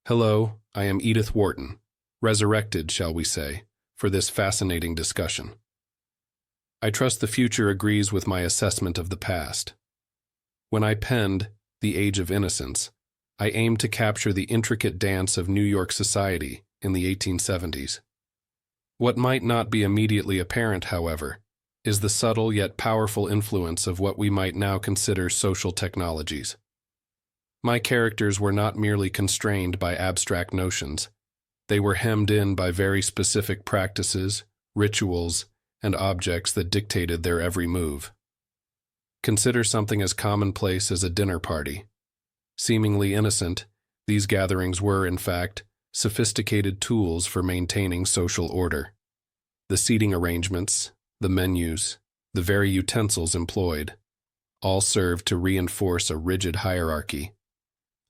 Hello, I am Edith Wharton, resurrected, shall we say, for this fascinating discussion. I trust the future agrees with my assessment of the past. When I penned The Age of Innocence, I aimed to capture the intricate dance of New York society in the 1870s. What might not be immediately apparent, however, is the subtle yet powerful influence of what we might now consider social technologies. My characters were not merely constrained by abstract notions. They were hemmed in by very specific practices, rituals, and objects that dictated their every move. Consider something as commonplace as a dinner party. Seemingly innocent, these gatherings were, in fact, sophisticated tools for maintaining social order. The seating arrangements, the menus, the very utensils employed, all served to reinforce a rigid hierarchy.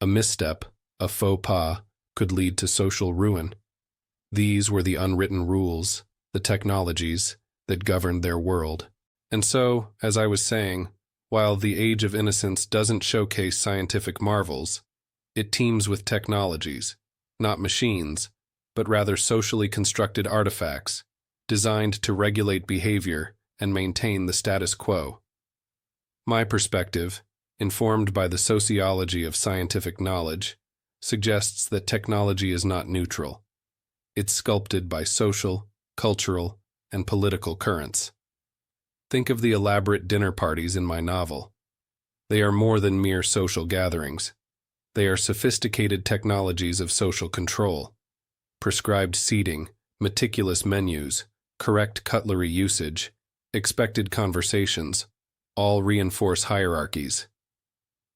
A misstep, a faux pas, could lead to social ruin. These were the unwritten rules, the technologies, that governed their world. And so, as I was saying, while The Age of Innocence doesn't showcase scientific marvels, it teems with technologies, not machines, but rather socially constructed artifacts, designed to regulate behavior and maintain the status quo. My perspective, informed by the sociology of scientific knowledge, suggests that technology is not neutral. It's sculpted by social, cultural, and political currents. Think of the elaborate dinner parties in my novel. They are more than mere social gatherings. They are sophisticated technologies of social control. Prescribed seating, meticulous menus, correct cutlery usage, expected conversations, all reinforce hierarchies.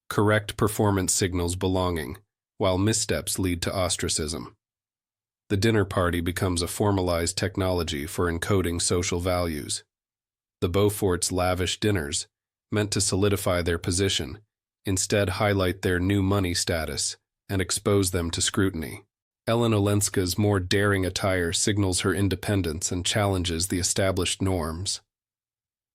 Correct performance signals belonging, while missteps lead to ostracism. The dinner party becomes a formalized technology for encoding social values. The Beaufort's lavish dinners, meant to solidify their position, instead highlight their new money status and expose them to scrutiny. Ellen Olenska's more daring attire signals her independence and challenges the established norms.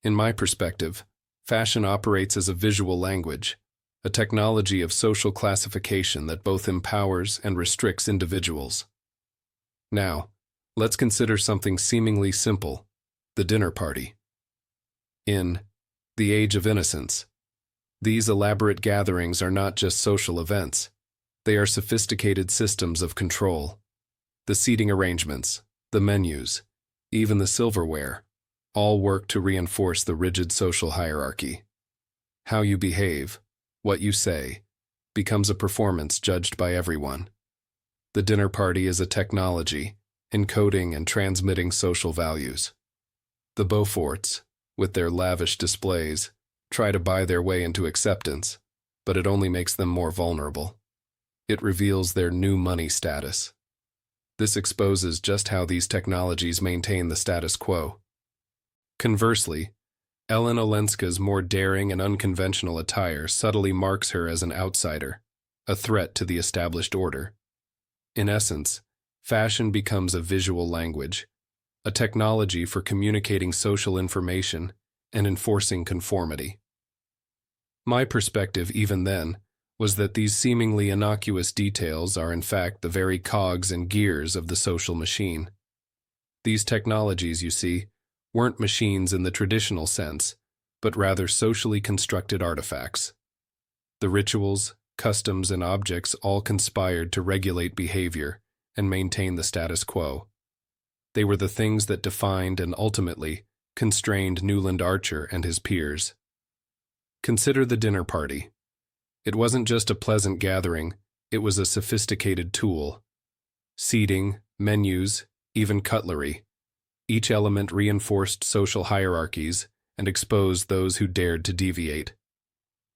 In my perspective, fashion operates as a visual language, a technology of social classification that both empowers and restricts individuals. Now, let's consider something seemingly simple, the dinner party. In The Age of Innocence, these elaborate gatherings are not just social events. They are sophisticated systems of control. The seating arrangements, the menus, even the silverware, all work to reinforce the rigid social hierarchy. How you behave, what you say, becomes a performance judged by everyone. The dinner party is a technology, encoding and transmitting social values. The Beauforts, with their lavish displays, try to buy their way into acceptance, but it only makes them more vulnerable. It reveals their new money status. This exposes just how these technologies maintain the status quo. Conversely, Ellen Olenska's more daring and unconventional attire subtly marks her as an outsider, a threat to the established order. In essence, fashion becomes a visual language, a technology for communicating social information and enforcing conformity. My perspective, even then, was that these seemingly innocuous details are in fact the very cogs and gears of the social machine. These technologies, you see, weren't machines in the traditional sense, but rather socially constructed artifacts. The rituals, customs, and objects all conspired to regulate behavior and maintain the status quo. They were the things that defined and ultimately constrained Newland Archer and his peers. Consider the dinner party. It wasn't just a pleasant gathering, it was a sophisticated tool. Seating, menus, even cutlery. Each element reinforced social hierarchies and exposed those who dared to deviate.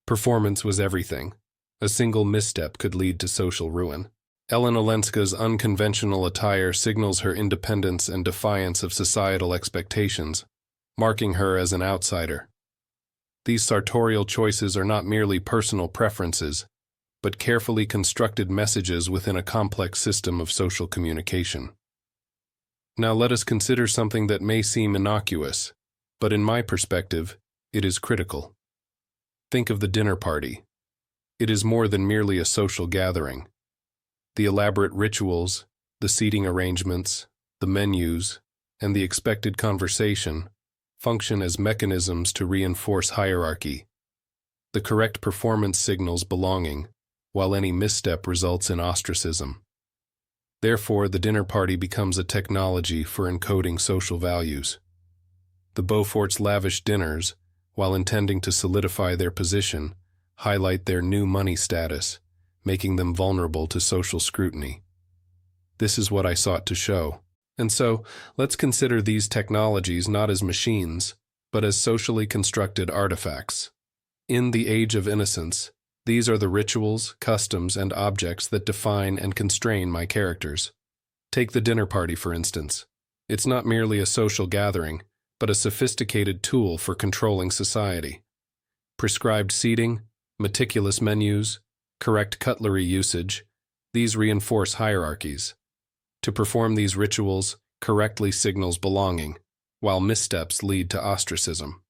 Performance was everything. A single misstep could lead to social ruin. Ellen Olenska's unconventional attire signals her independence and defiance of societal expectations, marking her as an outsider. These sartorial choices are not merely personal preferences, but carefully constructed messages within a complex system of social communication. Now let us consider something that may seem innocuous, but in my perspective, it is critical. Think of the dinner party. It is more than merely a social gathering. The elaborate rituals, the seating arrangements, the menus, and the expected conversation function as mechanisms to reinforce hierarchy. The correct performance signals belonging, while any misstep results in ostracism. Therefore, the dinner party becomes a technology for encoding social values. The Beaufort's lavish dinners, while intending to solidify their position, highlight their new money status, making them vulnerable to social scrutiny. This is what I sought to show. And so, let's consider these technologies not as machines, but as socially constructed artifacts. In the Age of Innocence, these are the rituals, customs, and objects that define and constrain my characters. Take the dinner party, for instance. It's not merely a social gathering, but a sophisticated tool for controlling society. Prescribed seating, meticulous menus, correct cutlery usage, these reinforce hierarchies. To perform these rituals correctly signals belonging, while missteps lead to ostracism.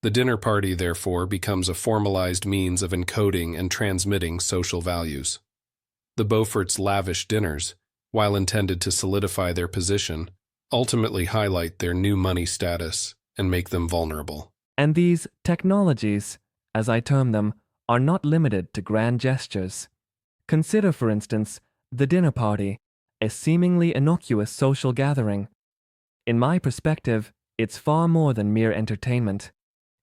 The dinner party, therefore, becomes a formalized means of encoding and transmitting social values. The Beaufort's lavish dinners, while intended to solidify their position, ultimately highlight their new money status and make them vulnerable. And these technologies, as I term them, are not limited to grand gestures. Consider, for instance, the dinner party, a seemingly innocuous social gathering. In my perspective, it's far more than mere entertainment.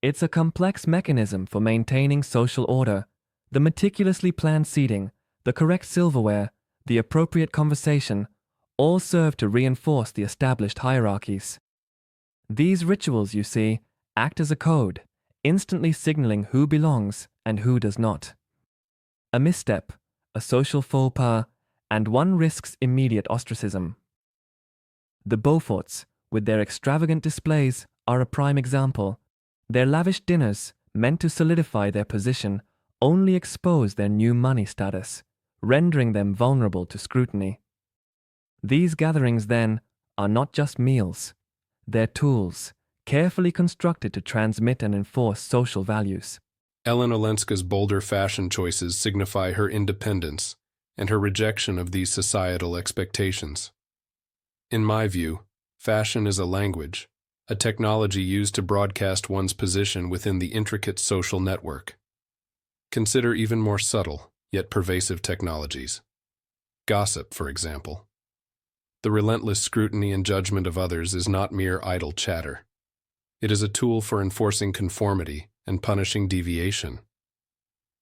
It's a complex mechanism for maintaining social order. The meticulously planned seating, the correct silverware, the appropriate conversation, all serve to reinforce the established hierarchies. These rituals, you see, act as a code, instantly signaling who belongs and who does not. A misstep, a social faux pas, and one risks immediate ostracism. The Beauforts, with their extravagant displays, are a prime example. Their lavish dinners, meant to solidify their position, only expose their new money status, rendering them vulnerable to scrutiny. These gatherings, then, are not just meals. They're tools, carefully constructed to transmit and enforce social values. Ellen Olenska's bolder fashion choices signify her independence and her rejection of these societal expectations. In my view, fashion is a language, a technology used to broadcast one's position within the intricate social network. Consider even more subtle, yet pervasive technologies. Gossip, for example. The relentless scrutiny and judgment of others is not mere idle chatter. It is a tool for enforcing conformity and punishing deviation.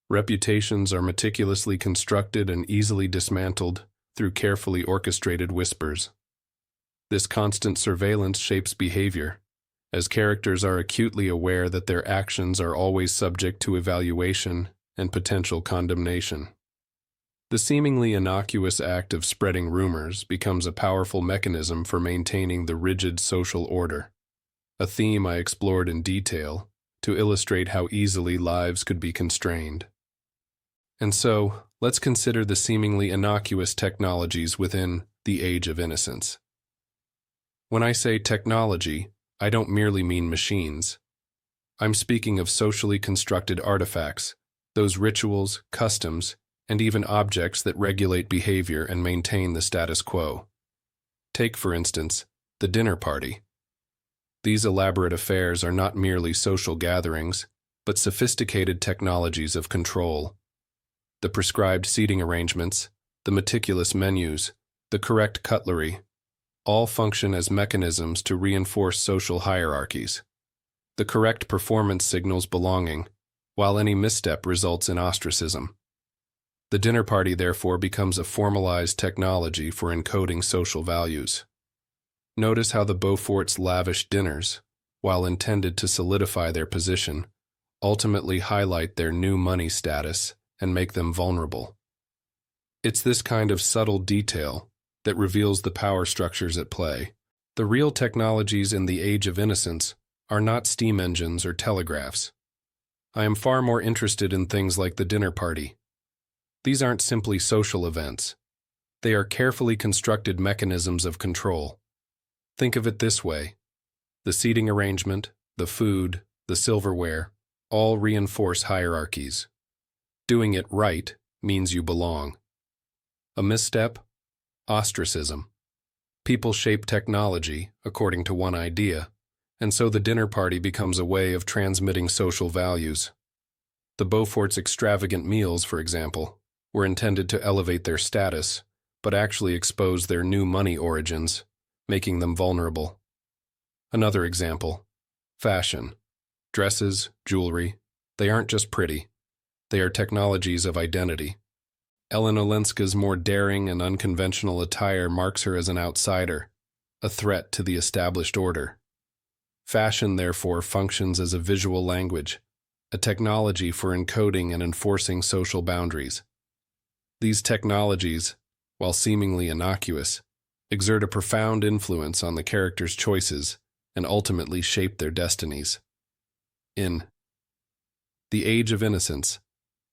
Reputations are meticulously constructed and easily dismantled through carefully orchestrated whispers. This constant surveillance shapes behavior, as characters are acutely aware that their actions are always subject to evaluation and potential condemnation. The seemingly innocuous act of spreading rumors becomes a powerful mechanism for maintaining the rigid social order, a theme I explored in detail to illustrate how easily lives could be constrained. And so, let's consider the seemingly innocuous technologies within the Age of Innocence. When I say technology, I don't merely mean machines. I'm speaking of socially constructed artifacts, those rituals, customs, and even objects that regulate behavior and maintain the status quo. Take, for instance, the dinner party. These elaborate affairs are not merely social gatherings, but sophisticated technologies of control. The prescribed seating arrangements, the meticulous menus, the correct cutlery, all function as mechanisms to reinforce social hierarchies. The correct performance signals belonging, while any misstep results in ostracism. The dinner party, therefore, becomes a formalized technology for encoding social values. Notice how the Beaufort's lavish dinners, while intended to solidify their position, ultimately highlight their new money status and make them vulnerable. It's this kind of subtle detail that reveals the power structures at play. The real technologies in the Age of Innocence are not steam engines or telegraphs. I am far more interested in things like the dinner party. These aren't simply social events. They are carefully constructed mechanisms of control. Think of it this way. The seating arrangement, the food, the silverware, all reinforce hierarchies. Doing it right means you belong. A misstep? Ostracism. People shape technology, according to one idea, and so the dinner party becomes a way of transmitting social values. The Beaufort's extravagant meals, for example, were intended to elevate their status, but actually expose their new money origins, making them vulnerable. Another example, fashion. Dresses, jewelry, they aren't just pretty. They are technologies of identity. Ellen Olenska's more daring and unconventional attire marks her as an outsider, a threat to the established order. Fashion, therefore, functions as a visual language, a technology for encoding and enforcing social boundaries. These technologies, while seemingly innocuous, exert a profound influence on the characters' choices and ultimately shape their destinies. In The Age of Innocence,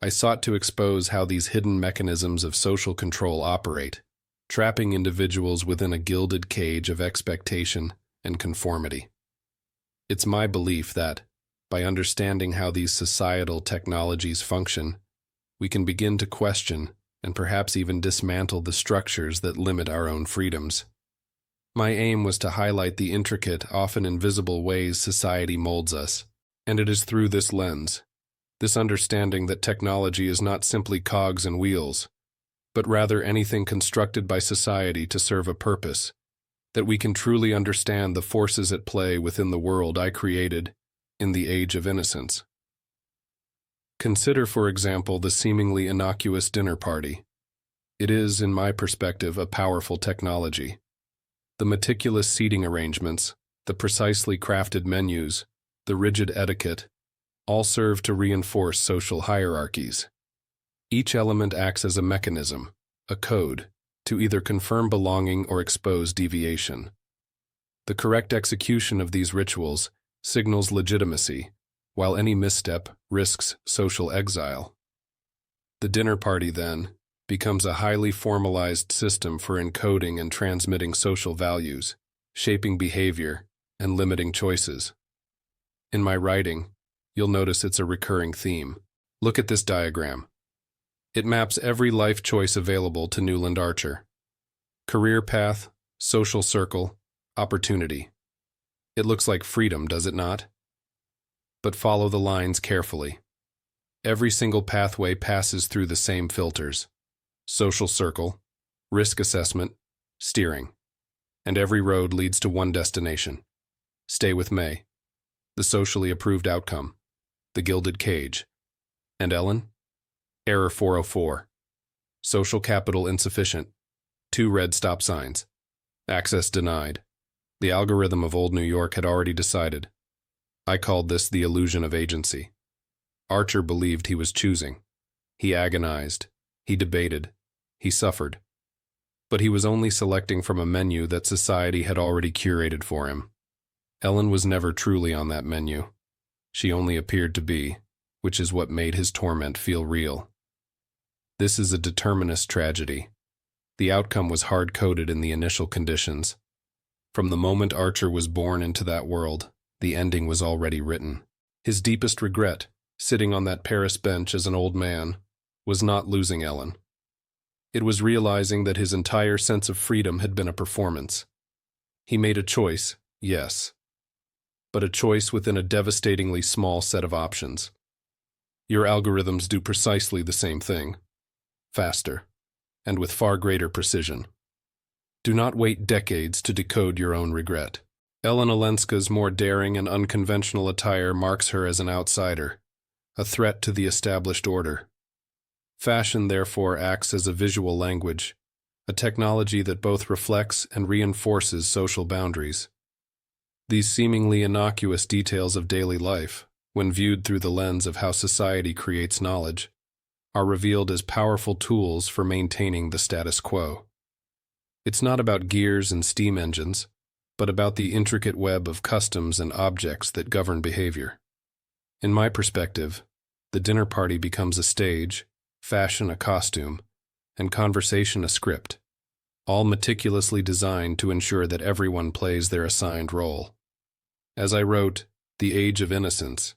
I sought to expose how these hidden mechanisms of social control operate, trapping individuals within a gilded cage of expectation and conformity. It's my belief that, by understanding how these societal technologies function, we can begin to question and perhaps even dismantle the structures that limit our own freedoms. My aim was to highlight the intricate, often invisible ways society molds us, and it is through this lens, this understanding that technology is not simply cogs and wheels, but rather anything constructed by society to serve a purpose, that we can truly understand the forces at play within the world I created in the Age of Innocence. Consider, for example, the seemingly innocuous dinner party. It is, in my perspective, a powerful technology. The meticulous seating arrangements, the precisely crafted menus, the rigid etiquette, all serve to reinforce social hierarchies. Each element acts as a mechanism, a code, to either confirm belonging or expose deviation. The correct execution of these rituals signals legitimacy, while any misstep risks social exile. The dinner party, then, becomes a highly formalized system for encoding and transmitting social values, shaping behavior, and limiting choices. In my writing, you'll notice it's a recurring theme. Look at this diagram. It maps every life choice available to Newland Archer. Career path, social circle, opportunity. It looks like freedom, does it not? But follow the lines carefully. Every single pathway passes through the same filters: social circle, risk assessment, steering. And every road leads to one destination. Stay with May. The socially approved outcome. The gilded cage. And Ellen? Error 404. Social capital insufficient. 2 red stop signs. Access denied. The algorithm of old New York had already decided. I called this the illusion of agency. Archer believed he was choosing. He agonized. He debated. He suffered. But he was only selecting from a menu that society had already curated for him. Ellen was never truly on that menu. She only appeared to be, which is what made his torment feel real. This is a determinist tragedy. The outcome was hard-coded in the initial conditions. From the moment Archer was born into that world, the ending was already written. His deepest regret, sitting on that Paris bench as an old man, was not losing Ellen. It was realizing that his entire sense of freedom had been a performance. He made a choice, yes, but a choice within a devastatingly small set of options. Your algorithms do precisely the same thing, faster, and with far greater precision. Do not wait decades to decode your own regret. Ellen Olenska's more daring and unconventional attire marks her as an outsider, a threat to the established order. Fashion, therefore, acts as a visual language, a technology that both reflects and reinforces social boundaries. These seemingly innocuous details of daily life, when viewed through the lens of how society creates knowledge, are revealed as powerful tools for maintaining the status quo. It's not about gears and steam engines, but about the intricate web of customs and objects that govern behavior. In my perspective, the dinner party becomes a stage, fashion a costume, and conversation a script, all meticulously designed to ensure that everyone plays their assigned role. As I wrote The Age of Innocence,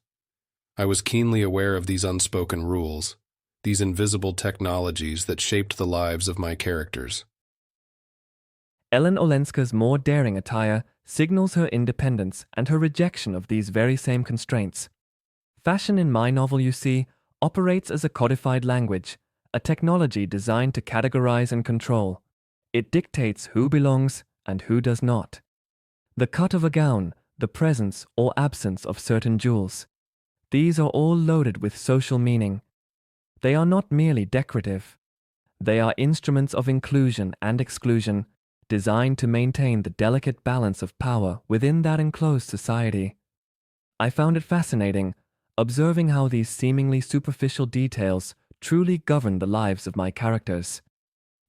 I was keenly aware of these unspoken rules, these invisible technologies that shaped the lives of my characters. Ellen Olenska's more daring attire signals her independence and her rejection of these very same constraints. Fashion in my novel, you see, operates as a codified language, a technology designed to categorize and control. It dictates who belongs and who does not. The cut of a gown, the presence or absence of certain jewels. These are all loaded with social meaning. They are not merely decorative. They are instruments of inclusion and exclusion, designed to maintain the delicate balance of power within that enclosed society. I found it fascinating, observing how these seemingly superficial details truly govern the lives of my characters.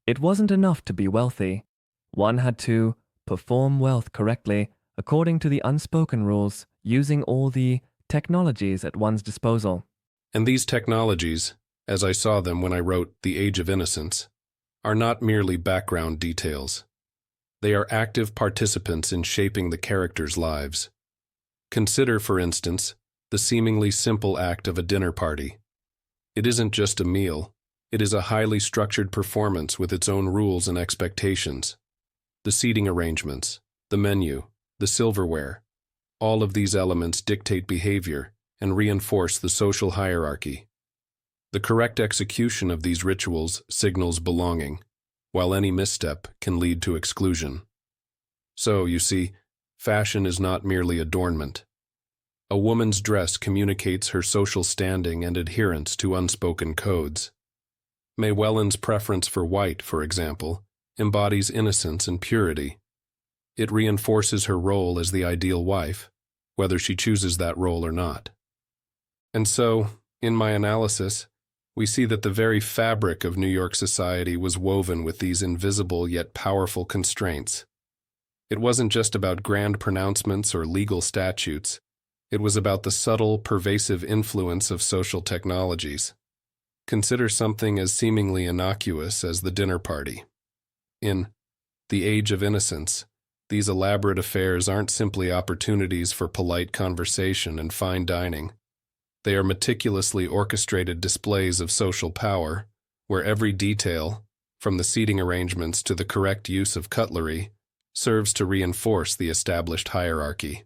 It wasn't enough to be wealthy. One had to perform wealth correctly according to the unspoken rules, using all the technologies at one's disposal. And these technologies, as I saw them when I wrote The Age of Innocence, are not merely background details. They are active participants in shaping the characters' lives. Consider, for instance, the seemingly simple act of a dinner party. It isn't just a meal. It is a highly structured performance with its own rules and expectations. The seating arrangements, the menu, the silverware, all of these elements dictate behavior and reinforce the social hierarchy. The correct execution of these rituals signals belonging, while any misstep can lead to exclusion. So, you see, fashion is not merely adornment. A woman's dress communicates her social standing and adherence to unspoken codes. May Welland's preference for white, for example, embodies innocence and purity. It reinforces her role as the ideal wife, whether she chooses that role or not. And so, in my analysis, we see that the very fabric of New York society was woven with these invisible yet powerful constraints. It wasn't just about grand pronouncements or legal statutes. It was about the subtle, pervasive influence of social technologies. Consider something as seemingly innocuous as the dinner party. In The Age of Innocence, these elaborate affairs aren't simply opportunities for polite conversation and fine dining. They are meticulously orchestrated displays of social power, where every detail, from the seating arrangements to the correct use of cutlery, serves to reinforce the established hierarchy.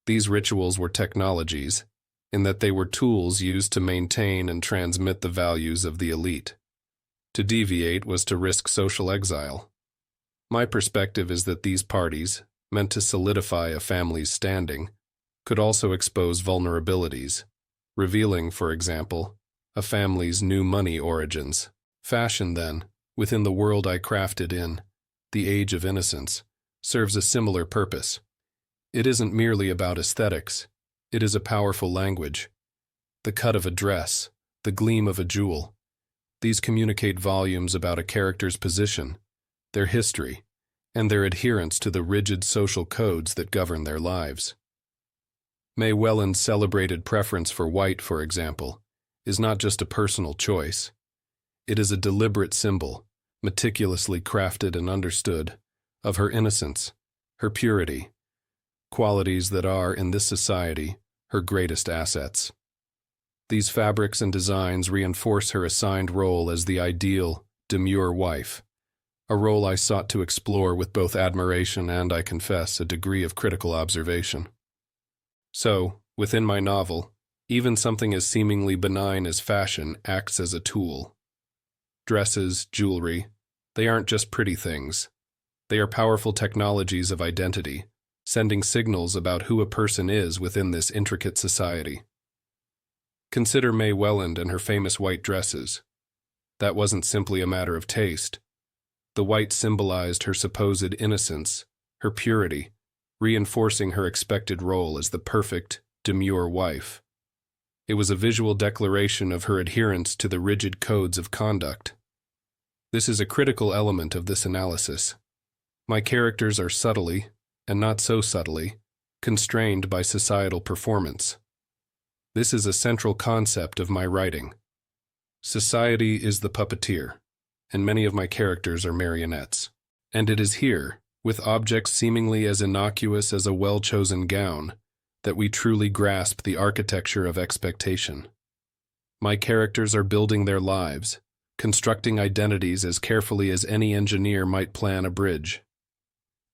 These rituals were technologies, in that they were tools used to maintain and transmit the values of the elite. To deviate was to risk social exile. My perspective is that these parties, meant to solidify a family's standing, could also expose vulnerabilities, revealing, for example, a family's new money origins. Fashion, then, within the world I crafted in The Age of Innocence, serves a similar purpose. It isn't merely about aesthetics. It is a powerful language. The cut of a dress, the gleam of a jewel. These communicate volumes about a character's position, their history, and their adherence to the rigid social codes that govern their lives. May Welland's celebrated preference for white, for example, is not just a personal choice. It is a deliberate symbol, meticulously crafted and understood, of her innocence, her purity, qualities that are, in this society, her greatest assets. These fabrics and designs reinforce her assigned role as the ideal, demure wife, a role I sought to explore with both admiration and, I confess, a degree of critical observation. So, within my novel, even something as seemingly benign as fashion acts as a tool. Dresses, jewelry, they aren't just pretty things. They are powerful technologies of identity, sending signals about who a person is within this intricate society. Consider May Welland and her famous white dresses. That wasn't simply a matter of taste. The white symbolized her supposed innocence, her purity, reinforcing her expected role as the perfect, demure wife. It was a visual declaration of her adherence to the rigid codes of conduct. This is a critical element of this analysis. My characters are subtly, and not so subtly, constrained by societal performance. This is a central concept of my writing. Society is the puppeteer, and many of my characters are marionettes. And it is here, with objects seemingly as innocuous as a well-chosen gown, that we truly grasp the architecture of expectation. My characters are building their lives, constructing identities as carefully as any engineer might plan a bridge.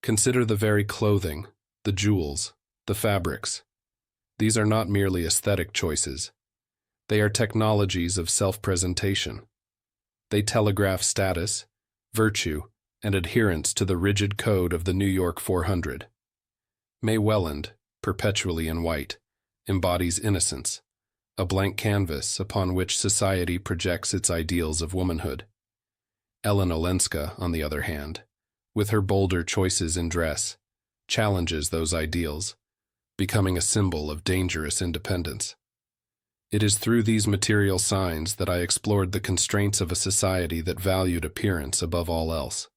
Consider the very clothing, the jewels, the fabrics. These are not merely aesthetic choices. They are technologies of self-presentation. They telegraph status, virtue, and adherence to the rigid code of the New York 400. May Welland, perpetually in white, embodies innocence, a blank canvas upon which society projects its ideals of womanhood. Ellen Olenska, on the other hand, with her bolder choices in dress, challenges those ideals, becoming a symbol of dangerous independence. It is through these material signs that I explored the constraints of a society that valued appearance above all else.